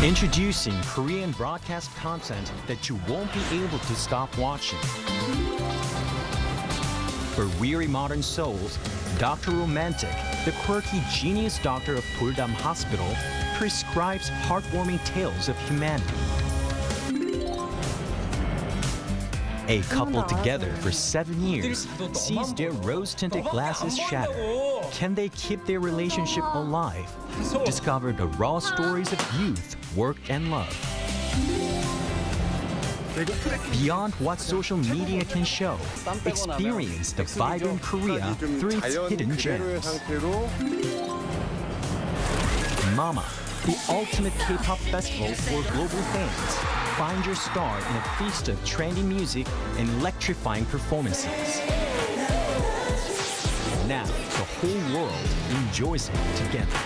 Introducing Korean broadcast content that you won't be able to stop watching. For weary modern souls, Dr. Romantic, the quirky genius doctor of Puldam Hospital, prescribes heartwarming tales of humanity. A couple together for 7 years sees their rose-tinted glasses shatter. Can they keep their relationship alive? Discover the raw stories of youth, work, and love. Beyond what social media can show, experience the vibrant Korea through its hidden gems. Mama, the ultimate K-pop festival for global fans. Find your star in a feast of trendy music and electrifying performances. Now, the whole world enjoys it together.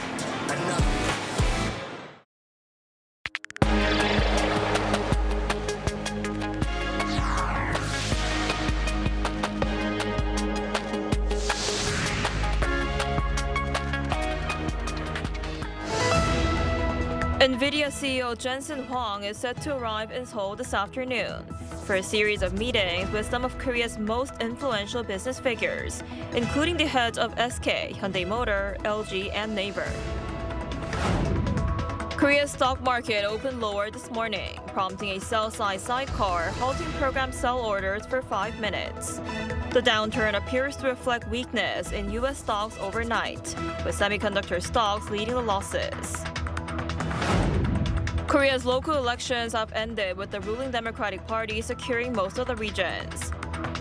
Nvidia CEO Jensen Huang is set to arrive in Seoul this afternoon for a series of meetings with some of Korea's most influential business figures, including the heads of SK, Hyundai Motor, LG, and Naver. Korea's stock market opened lower this morning, prompting a sell-side sidecar, halting program sell orders for 5 minutes. The downturn appears to reflect weakness in U.S. stocks overnight, with semiconductor stocks leading the losses. Korea's local elections have ended with the ruling Democratic Party securing most of the regions.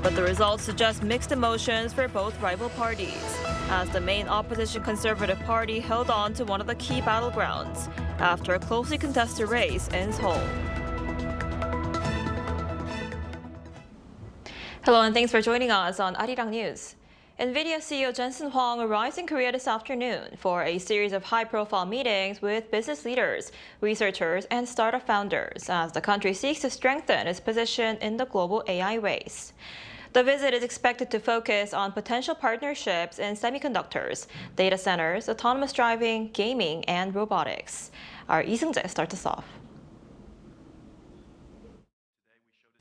But the results suggest mixed emotions for both rival parties, as the main opposition Conservative Party held on to one of the key battlegrounds after a closely contested race in Seoul. Hello and thanks for joining us on Arirang News. Nvidia CEO Jensen Huang arrives in Korea this afternoon for a series of high-profile meetings with business leaders, researchers, and startup founders as the country seeks to strengthen its position in the global AI race. The visit is expected to focus on potential partnerships in semiconductors, data centers, autonomous driving, gaming, and robotics. Our Lee Seung-jae starts us off.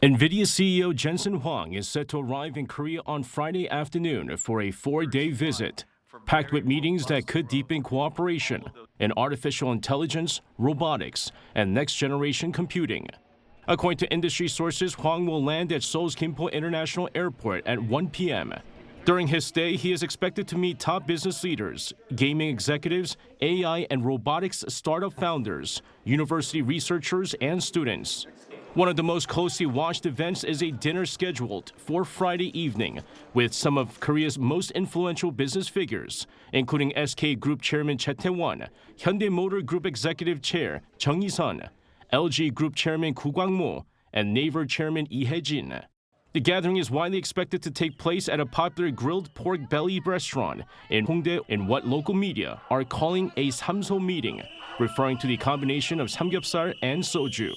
Nvidia CEO Jensen Huang is set to arrive in Korea on Friday afternoon for a 4-day visit, packed with meetings that could deepen cooperation in artificial intelligence, robotics, and next-generation computing. According to industry sources, Huang will land at Seoul's Gimpo International Airport at 1 p.m. During his stay, he is expected to meet top business leaders, gaming executives, AI and robotics startup founders, university researchers, and students. One of the most closely watched events is a dinner scheduled for Friday evening with some of Korea's most influential business figures, including SK Group Chairman Choi Tae-won, Hyundai Motor Group Executive Chair Chung Hee-sun, LG Group Chairman Koo Kwang-mo, and Naver Chairman Lee Hae-jin. The gathering is widely expected to take place at a popular grilled pork belly restaurant in Hongdae in what local media are calling a samso meeting, referring to the combination of samgyeopsal and soju.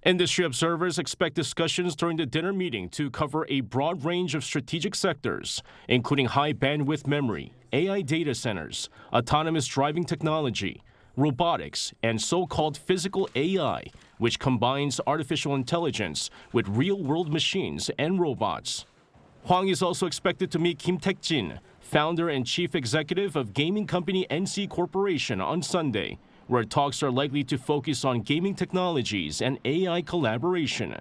Industry observers expect discussions during the dinner meeting to cover a broad range of strategic sectors, including high-bandwidth memory, AI data centers, autonomous driving technology, robotics, and so-called physical AI, which combines artificial intelligence with real-world machines and robots. Huang is also expected to meet Kim Taek-jin, founder and chief executive of gaming company NC Corporation, on Sunday, where talks are likely to focus on gaming technologies and AI collaboration.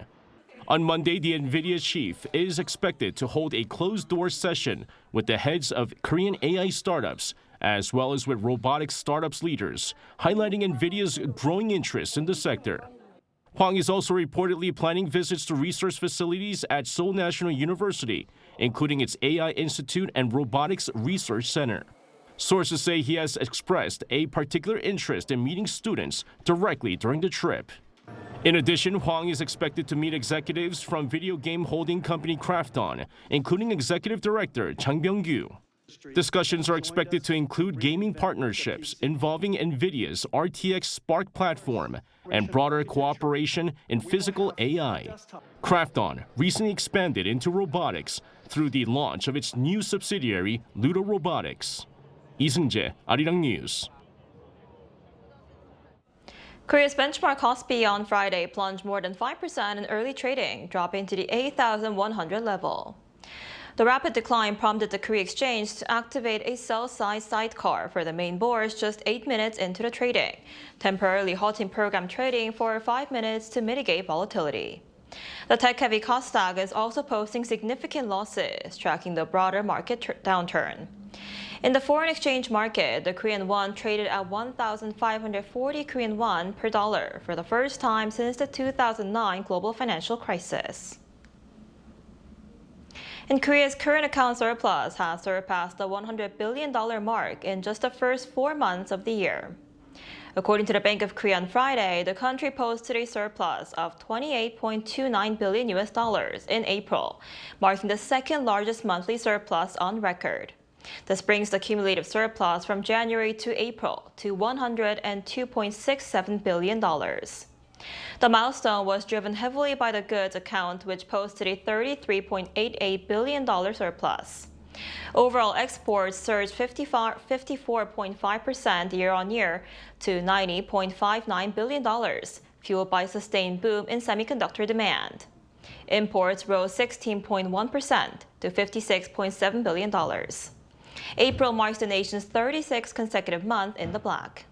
On Monday, the Nvidia chief is expected to hold a closed-door session with the heads of Korean AI startups, as well as with robotics startups leaders, highlighting Nvidia's growing interest in the sector. Huang is also reportedly planning visits to research facilities at Seoul National University, including its AI Institute and Robotics Research Center. Sources say he has expressed a particular interest in meeting students directly during the trip. In addition, Huang is expected to meet executives from video game holding company Krafton, including Executive Director Chang Byung-gyu. Discussions are expected to include gaming partnerships involving Nvidia's RTX Spark platform and broader cooperation in physical AI. Krafton recently expanded into robotics through the launch of its new subsidiary, Ludo Robotics. Lee Seung-jae, Arirang News. Korea's benchmark KOSPI on Friday plunged more than 5% in early trading, dropping to the 8,100 level. The rapid decline prompted the Korea exchange to activate a sell-side sidecar for the main bourse just 8 minutes into the trading, temporarily halting program trading for 5 minutes to mitigate volatility. The tech-heavy Kosdaq is also posting significant losses, tracking the broader market downturn. In the foreign exchange market, the Korean won traded at 1,540 Korean won per dollar for the first time since the 2009 global financial crisis. And Korea's current account surplus has surpassed the $100 billion mark in just the first 4 months of the year. According to the Bank of Korea on Friday, the country posted a surplus of $28.29 billion in April, marking the second largest monthly surplus on record. This brings the cumulative surplus from January to April to $102.67 billion. The milestone was driven heavily by the goods account, which posted a $33.88 billion surplus. Overall exports surged 54.5% year-on-year to $90.59 billion, fueled by a sustained boom in semiconductor demand. Imports rose 16.1% to $56.7 billion. April marks the nation's 36th consecutive month in the black.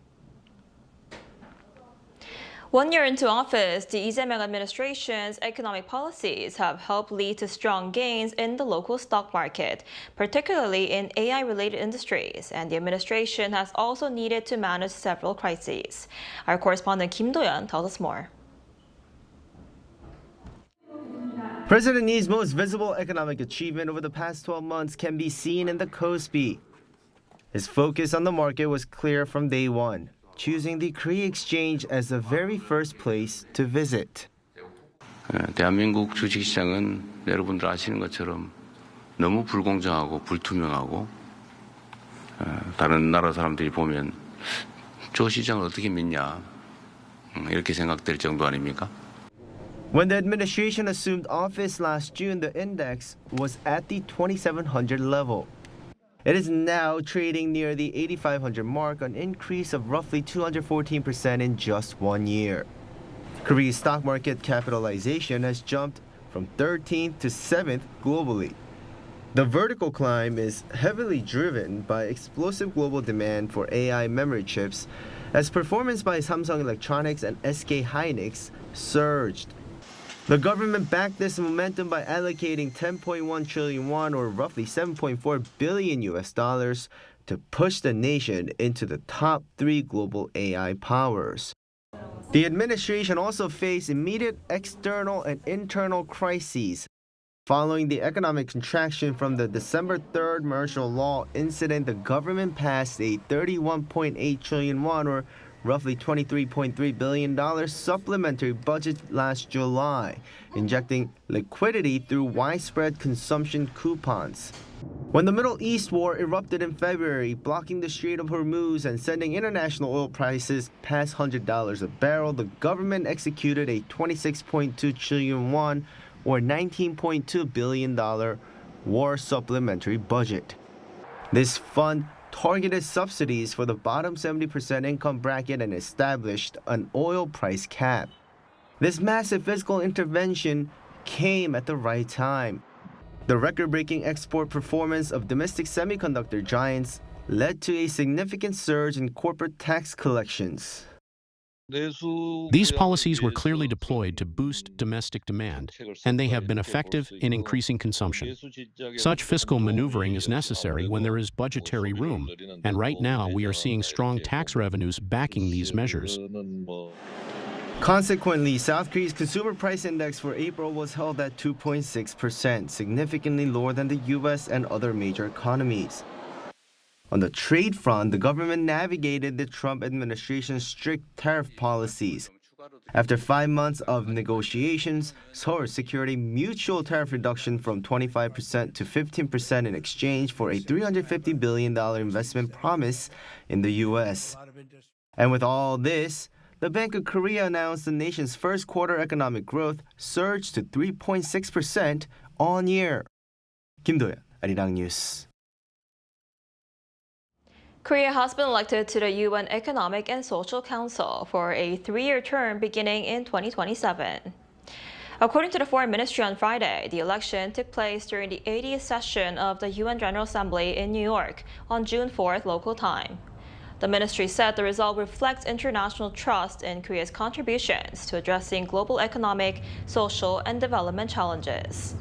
1 year into office, the Lee Jae-myung administration's economic policies have helped lead to strong gains in the local stock market, particularly in AI-related industries, and the administration has also needed to manage several crises. Our correspondent Kim Do-yeon tells us more. President Lee's most visible economic achievement over the past 12 months can be seen in the KOSPI. His focus on the market was clear from day one, choosing the Korea exchange as the very first place to visit. 대한민국 주식시장은 여러분들 아시는 것처럼 너무 불공정하고 불투명하고 다른 나라 사람들이 보면 저 시장을 어떻게 믿냐 이렇게 생각될 정도 아닙니까? When the administration assumed office last June, the index was at the 2,700 level. It is now trading near the 8,500 mark, an increase of roughly 214% in just 1 year. Korea's stock market capitalization has jumped from 13th to 7th globally. The vertical climb is heavily driven by explosive global demand for AI memory chips, as performance by Samsung Electronics and SK hynix surged. The government backed this momentum by allocating 10.1 trillion won, or roughly $7.4 billion to push the nation into the top 3 global AI powers. The administration also faced immediate external and internal crises. Following the economic contraction from the December 3rd martial law incident, the government passed a 31.8 trillion won, or roughly $23.3 billion supplementary budget last July, injecting liquidity through widespread consumption coupons. When the Middle East war erupted in February, blocking the Strait of Hormuz and sending international oil prices past $100 a barrel, the government executed a 26.2 trillion won, or $19.2 billion war supplementary budget. This fund targeted subsidies for the bottom 70% income bracket and established an oil price cap. This massive fiscal intervention came at the right time. The record-breaking export performance of domestic semiconductor giants led to a significant surge in corporate tax collections. These policies were clearly deployed to boost domestic demand, and they have been effective in increasing consumption. Such fiscal maneuvering is necessary when there is budgetary room, and right now we are seeing strong tax revenues backing these measures. Consequently, South Korea's consumer price index for April was held at 2.6%, significantly lower than the US and other major economies. On the trade front, the government navigated the Trump administration's strict tariff policies. After 5 months of negotiations, Seoul secured a mutual tariff reduction from 25% to 15% in exchange for a $350 billion investment promise in the U.S. And with all this, the Bank of Korea announced the nation's first quarter economic growth surged to 3.6% on year. Kim Do-yeon, Arirang News. Korea has been elected to the UN Economic and Social Council for a 3-year term beginning in 2027. According to the Foreign Ministry on Friday, the election took place during the 80th session of the UN General Assembly in New York on June 4th local time. The ministry said the result reflects international trust in Korea's contributions to addressing global economic, social, and development challenges.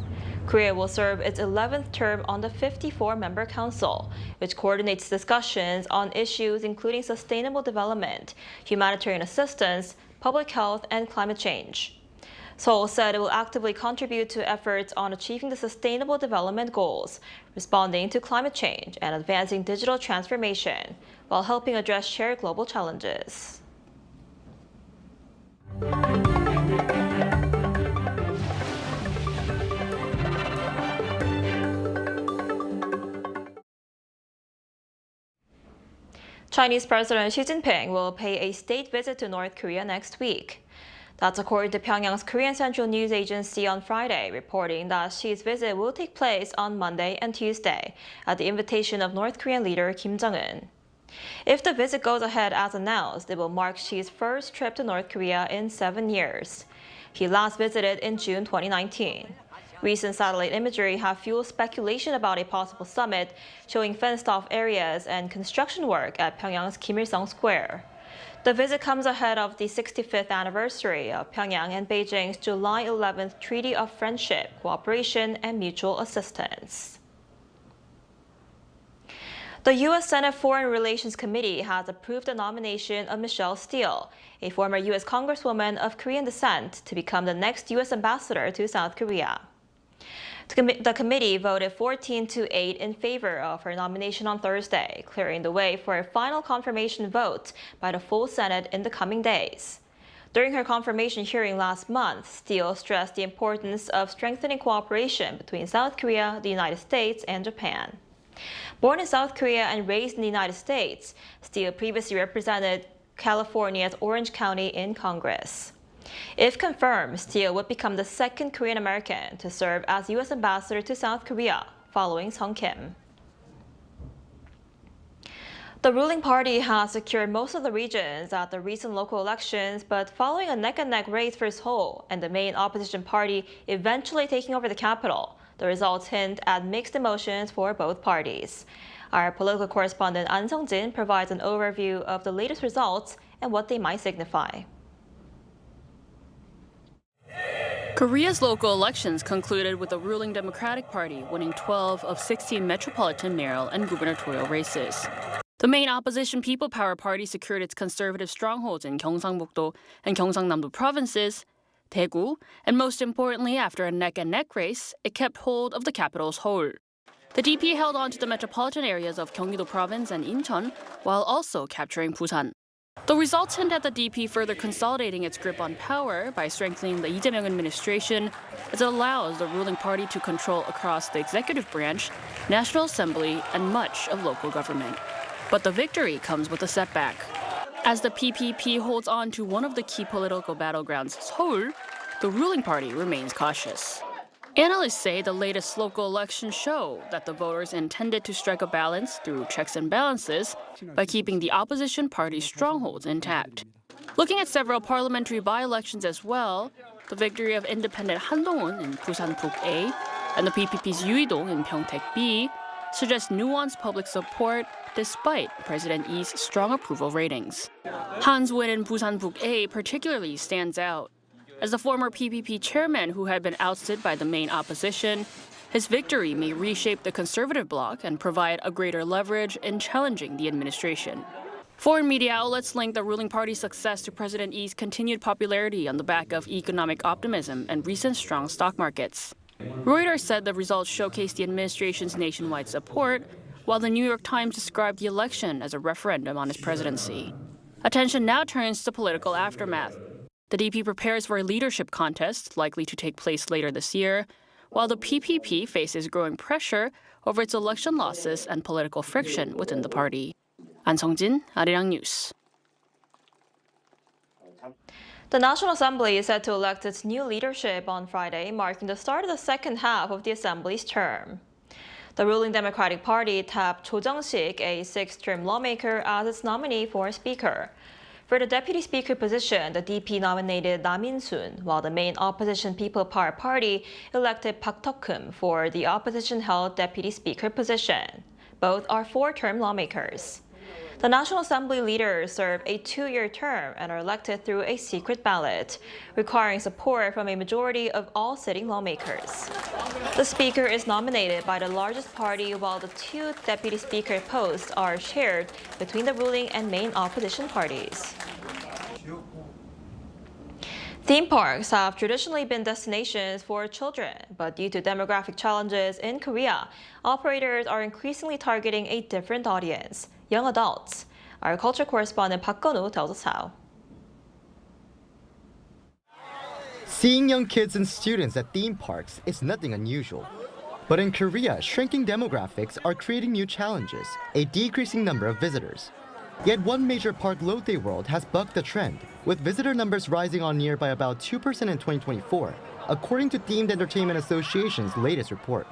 Korea will serve its 11th term on the 54-member council, which coordinates discussions on issues including sustainable development, humanitarian assistance, public health, and climate change. Seoul said it will actively contribute to efforts on achieving the Sustainable Development Goals, responding to climate change, and advancing digital transformation, while helping address shared global challenges. Chinese President Xi Jinping will pay a state visit to North Korea next week. That's according to Pyongyang's Korean Central News Agency on Friday, reporting that Xi's visit will take place on Monday and Tuesday at the invitation of North Korean leader Kim Jong-un. If the visit goes ahead as announced, it will mark Xi's first trip to North Korea in 7 years. He last visited in June 2019. Recent satellite imagery have fueled speculation about a possible summit, showing fenced-off areas and construction work at Pyongyang's Kim Il-sung Square. The visit comes ahead of the 65th anniversary of Pyongyang and Beijing's July 11th Treaty of Friendship, Cooperation, and Mutual Assistance. The U.S. Senate Foreign Relations Committee has approved the nomination of Michelle Steele, a former U.S. Congresswoman of Korean descent, to become the next U.S. ambassador to South Korea. The committee voted 14-8 in favor of her nomination on Thursday, clearing the way for a final confirmation vote by the full Senate in the coming days. During her confirmation hearing last month, Steele stressed the importance of strengthening cooperation between South Korea, the United States, and Japan. Born in South Korea and raised in the United States, Steele previously represented California's Orange County in Congress. If confirmed, Steele would become the second Korean American to serve as U.S. ambassador to South Korea, following Sung Kim. The ruling party has secured most of the regions at the recent local elections, but following a neck-and-neck race for Seoul and the main opposition party eventually taking over the capital, the results hint at mixed emotions for both parties. Our political correspondent An Sung-jin provides an overview of the latest results and what they might signify. Korea's local elections concluded with the ruling Democratic Party winning 12 of 16 metropolitan mayoral and gubernatorial races. The main opposition People Power Party secured its conservative strongholds in Gyeongsang-buk-do and Gyeongsang-namdo provinces, Daegu, and most importantly, after a neck-and-neck race, it kept hold of the capital Seoul. The DP held on to the metropolitan areas of Gyeonggi-do province and Incheon, while also capturing Busan. The results hint at the DP further consolidating its grip on power by strengthening the Lee Jae-myung administration, as it allows the ruling party to control across the executive branch, National Assembly, and much of local government. But the victory comes with a setback. As the PPP holds on to one of the key political battlegrounds, Seoul, the ruling party remains cautious. Analysts say the latest local elections show that the voters intended to strike a balance through checks and balances by keeping the opposition party's strongholds intact. Looking at several parliamentary by-elections as well, the victory of independent Han Dong-un in Busan-북 A and the PPP's Yoo Hee-dong in Pyeongtaek B suggest nuanced public support despite President Lee's strong approval ratings. Han's win in Busan-북 A particularly stands out. As the former PPP chairman who had been ousted by the main opposition, his victory may reshape the conservative bloc and provide a greater leverage in challenging the administration. Foreign media outlets link the ruling party's success to President Lee's continued popularity on the back of economic optimism and recent strong stock markets. Reuters said the results showcase the administration's nationwide support, while the New York Times described the election as a referendum on his presidency. Attention now turns to political aftermath. The DP prepares for a leadership contest likely to take place later this year, while the PPP faces growing pressure over its election losses and political friction within the party. An Sung-jin, Arirang News. The National Assembly is set to elect its new leadership on Friday, marking the start of the second half of the Assembly's term. The ruling Democratic Party tapped Cho Jung-sik, a six-term lawmaker, as its nominee for Speaker. For the Deputy Speaker position, the DP nominated Nam In-soon, while the main opposition People Power Party elected Park Tok-keum for the opposition-held Deputy Speaker position. Both are four-term lawmakers. The National Assembly leaders serve a two-year term and are elected through a secret ballot, requiring support from a majority of all sitting lawmakers. The Speaker is nominated by the largest party, while the two Deputy Speaker posts are shared between the ruling and main opposition parties. Theme parks have traditionally been destinations for children, but due to demographic challenges in Korea, operators are increasingly targeting a different audience, young adults. Our culture correspondent Park Gun-woo tells us how. Seeing young kids and students at theme parks is nothing unusual. But in Korea, shrinking demographics are creating new challenges, a decreasing number of visitors. Yet one major park, Lotte World, has bucked the trend, with visitor numbers rising on year by about 2% in 2024, according to Themed Entertainment Association's latest report.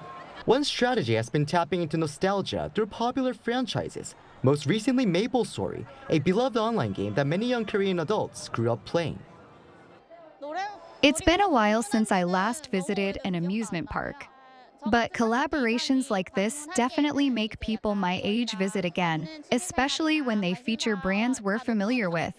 One strategy has been tapping into nostalgia through popular franchises, most recently MapleStory, a beloved online game that many young Korean adults grew up playing. It's been a while since I last visited an amusement park. But collaborations like this definitely make people my age visit again, especially when they feature brands we're familiar with.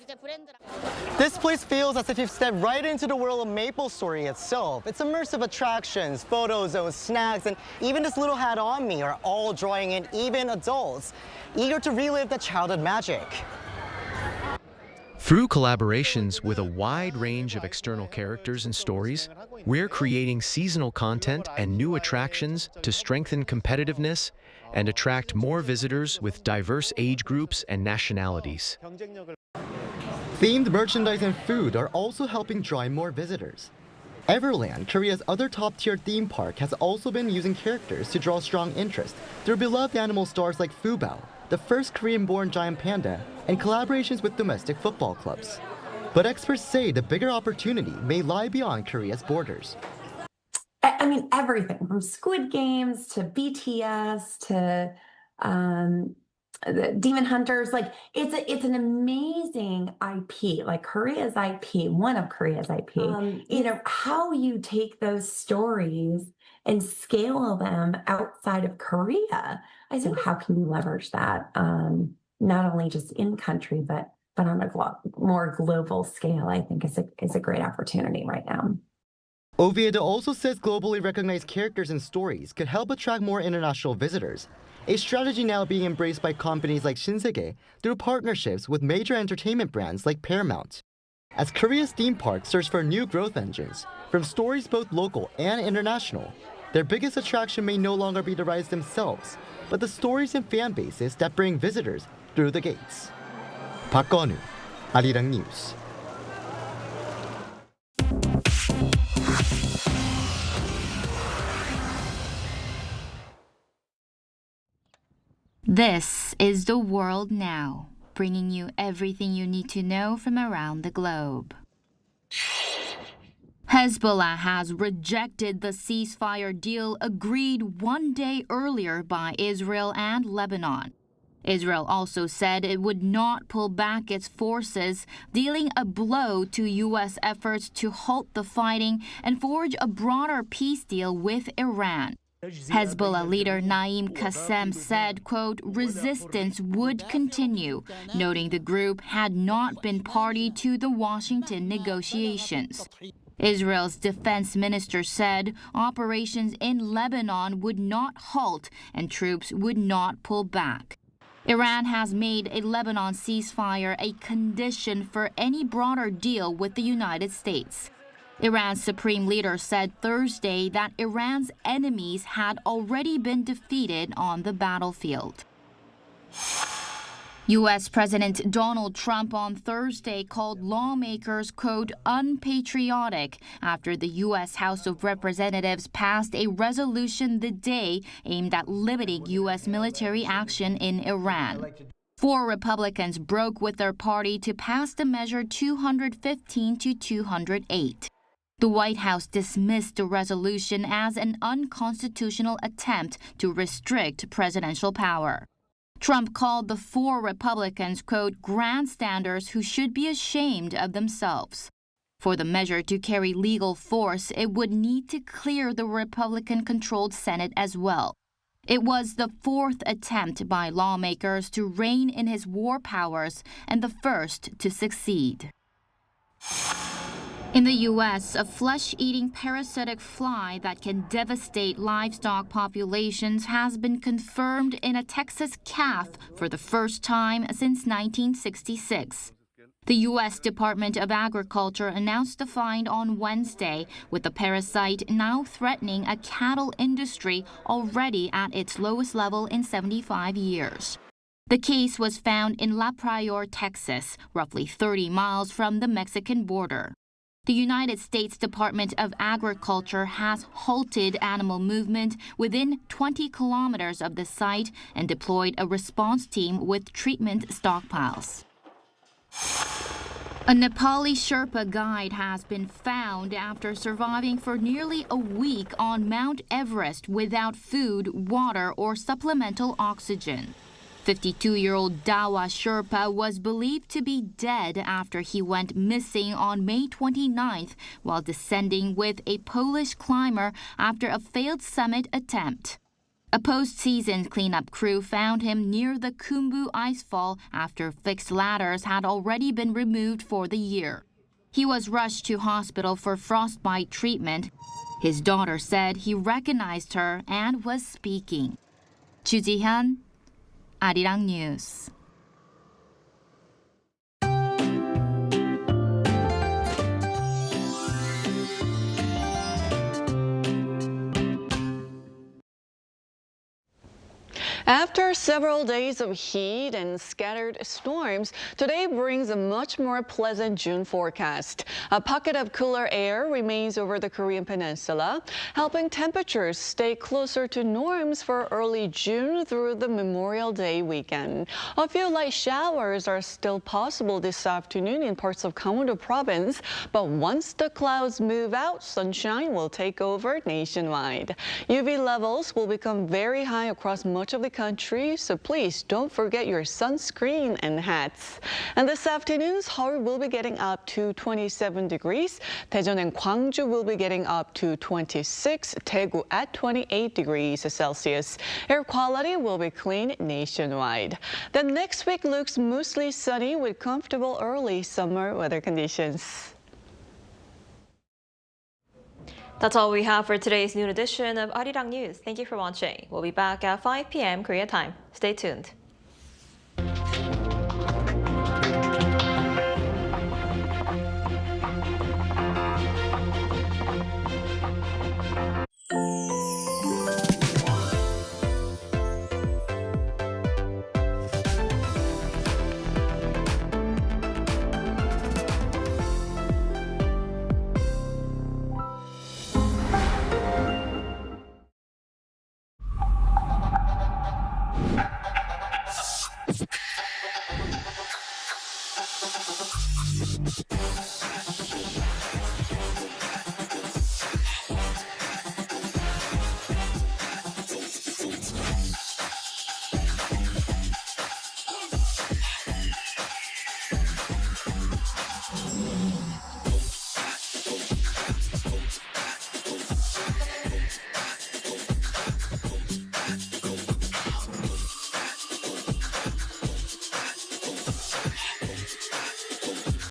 This place feels as if you've stepped right into the world of MapleStory itself. Its immersive attractions, photo zones, snacks, and even this little hat on me are all drawing in even adults, eager to relive the childhood magic. Through collaborations with a wide range of external characters and stories, we're creating seasonal content and new attractions to strengthen competitiveness and attract more visitors with diverse age groups and nationalities. Themed merchandise and food are also helping draw in more visitors. Everland, Korea's other top-tier theme park, has also been using characters to draw strong interest through beloved animal stars like Fubao, the first Korean-born giant panda, and collaborations with domestic football clubs. But experts say the bigger opportunity may lie beyond Korea's borders. I mean, everything from Squid Games to BTS to the Demon Hunters. Like, it's an amazing IP. Like Korea's IP, one of Korea's IP. You know, how you take those stories and scale them outside of Korea. I said, how can you leverage that? Not only just in country, but on a more global scale, I think is a great opportunity right now. Oviedo also says globally recognized characters and stories could help attract more international visitors, a strategy now being embraced by companies like Shinsegae through partnerships with major entertainment brands like Paramount. As Korea's theme parks search for new growth engines, from stories both local and international, their biggest attraction may no longer be the rides themselves, but the stories and fan bases that bring visitors through the gates. Park Gun-woo, Arirang News. This is The World Now, bringing you everything you need to know from around the globe. Hezbollah has rejected the ceasefire deal agreed one day earlier by Israel and Lebanon. Israel also said it would not pull back its forces, dealing a blow to U.S. efforts to halt the fighting and forge a broader peace deal with Iran. Hezbollah leader Naim Qassem said, quote, resistance would continue, noting the group had not been party to the Washington negotiations. Israel's defense minister said operations in Lebanon would not halt and troops would not pull back. Iran has made a Lebanon ceasefire a condition for any broader deal with the United States. Iran's supreme leader said Thursday that Iran's enemies had already been defeated on the battlefield. U.S. President Donald Trump on Thursday called lawmakers, quote, unpatriotic after the U.S. House of Representatives passed a resolution the day aimed at limiting U.S. military action in Iran. 4 Republicans broke with their party to pass the measure 215 to 208. The White House dismissed the resolution as an unconstitutional attempt to restrict presidential power. Trump called the 4 Republicans, quote, grandstanders who should be ashamed of themselves. For the measure to carry legal force, it would need to clear the Republican-controlled Senate as well. It was the 4th attempt by lawmakers to rein in his war powers and the first to succeed. In the U.S., a flesh-eating parasitic fly that can devastate livestock populations has been confirmed in a Texas calf for the first time since 1966. The U.S. Department of Agriculture announced the find on Wednesday, with the parasite now threatening a cattle industry already at its lowest level in 75 years. The case was found in La Pryor, Texas, roughly 30 miles from the Mexican border. The United States Department of Agriculture has halted animal movement within 20 kilometers of the site and deployed a response team with treatment stockpiles. A Nepali Sherpa guide has been found after surviving for nearly a week on Mount Everest without food, water, or supplemental oxygen. 52-year-old Dawa Sherpa was believed to be dead after he went missing on May 29th while descending with a Polish climber after a failed summit attempt. A post-season cleanup crew found him near the Khumbu icefall after fixed ladders had already been removed for the year. He was rushed to hospital for frostbite treatment. His daughter said he recognized her and was speaking. Chu Ji-hyun, Arirang News. After several days of heat and scattered storms, today brings a much more pleasant June forecast. A pocket of cooler air remains over the Korean peninsula, helping temperatures stay closer to norms for early June through the Memorial Day weekend. A few light showers are still possible this afternoon in parts of Gangwon-do province, but once the clouds move out, sunshine will take over nationwide. UV levels will become very high across much of the country, so please don't forget your sunscreen and hats. And this afternoon, Seoul will be getting up to 27 degrees. Daejeon and Gwangju will be getting up to 26, Daegu at 28 degrees Celsius. Air quality will be clean nationwide. The next week looks mostly sunny with comfortable early summer weather conditions. That's all we have for today's noon edition of Arirang News. Thank you for watching. We'll be back at 5 p.m. Korea time. Stay tuned.